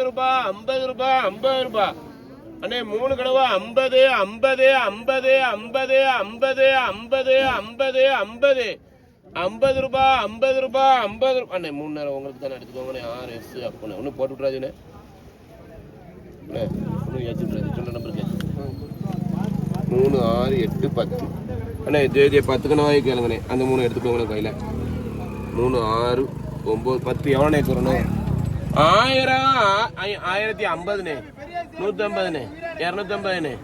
ரூபாய் 50 ரூபாய் 50 ரூபாய் அண்ணே 3 கடவா 50 50 50 50 50 50 50 50 50 ரூபாய் 50 ரூபாய் 50 ரூபாய் அண்ணே 3 நேரம் உங்களுக்கு தானே எடுத்துக்கோங்கண்ணே RS அப்பண்ணே ஒன்றும் போட்டு விட்றாதுண்ணே ஒன்றும் ஏற்றி விட்றாது சொல்ல நம்பருக்கு 3 6 8 10 அண்ணே ஜே 10 கணவாய் கேளுங்கண்ணே அந்த 3 எடுத்துக்கோங்கண்ணே கையில் 3 6 9 10 எவ்வளோண்ணே சொல்லணும் 1050ண்ணே 150ண்ணே 250ண்ணே 350ண்ணே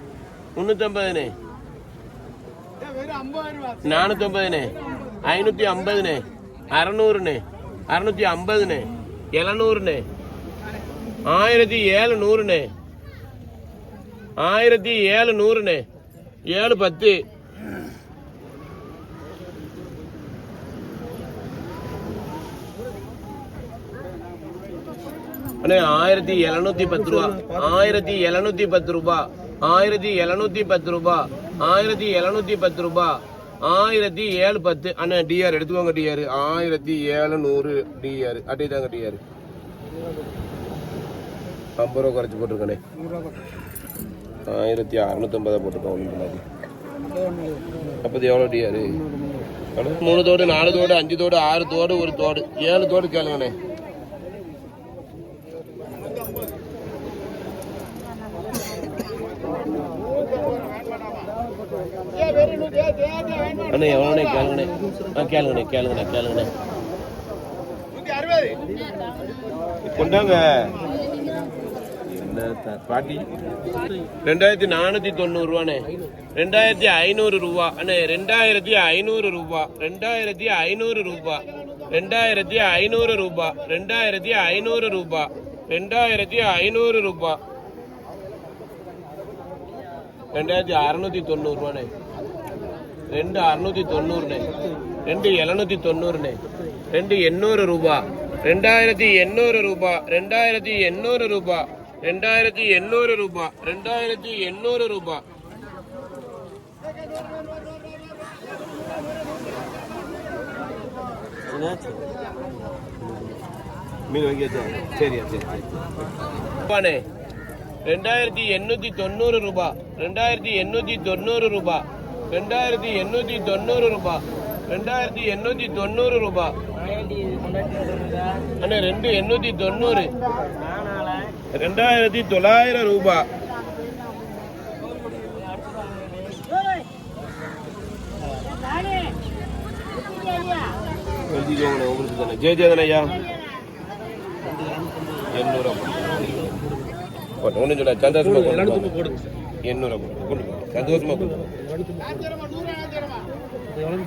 450ண்ணே 550ண்ணே 600ண்ணே 650ண்ணே 700ண்ணே 1700ண்ணே 1700ண்ணே 710 அண்ணே 1710 ரூபா 1710 ரூபா 1710 ரூபா 1710 ரூபா 1710 அண்ணே டிஆர் எடுத்துக்கோங்க டிஆர் 1700 டிஆர் அட்டை தாங்க டிஆர் 50 ரூபா குறைச்சி போட்டிருக்கண்ணே 1650 போட்டிருக்கோம் ஒன்றும் பண்ணாது அப்போது எவ்வளோ டிஆர் 3 தோடு 4 தோடு 5 தோடு 6 தோடு 1 தோடு 7 தோடு கேளுங்கண்ணே அண்ணே எவ்வளோண்ணே கேளுங்கண்ணே கேளுங்கண்ணே கேளுங்கண்ணே கேளுங்கண்ணே கொண்டாங்க பாட்டி 2490 ரூபாண்ணே 2500 ரூபா அண்ணே 2500 ரூபா 2500 ரூபா 2500 ரூபா 2500 ரூபா 2500 ரூபா 2690 ரூபாண்ணே 2690ண்ணே 2790ண்ணே 2800 ரூபா 2800 ரூபா 2800 ரூபா 2800 ரூபா 2800 ரூபா மீன் வாங்கியாச்சா சரியா சரி ரூபாண்ணே 2890 ரூபா 2890 ரூபா 2890 ரூபா 2890 ரூபா அண்ணே 2890 2900 ரூபா உங்களுக்கு தானே ஜே தானேயா 800 ஒன்றும் சொல்ல சந்தோஷமா 800 கொண்டு சந்தோஷமா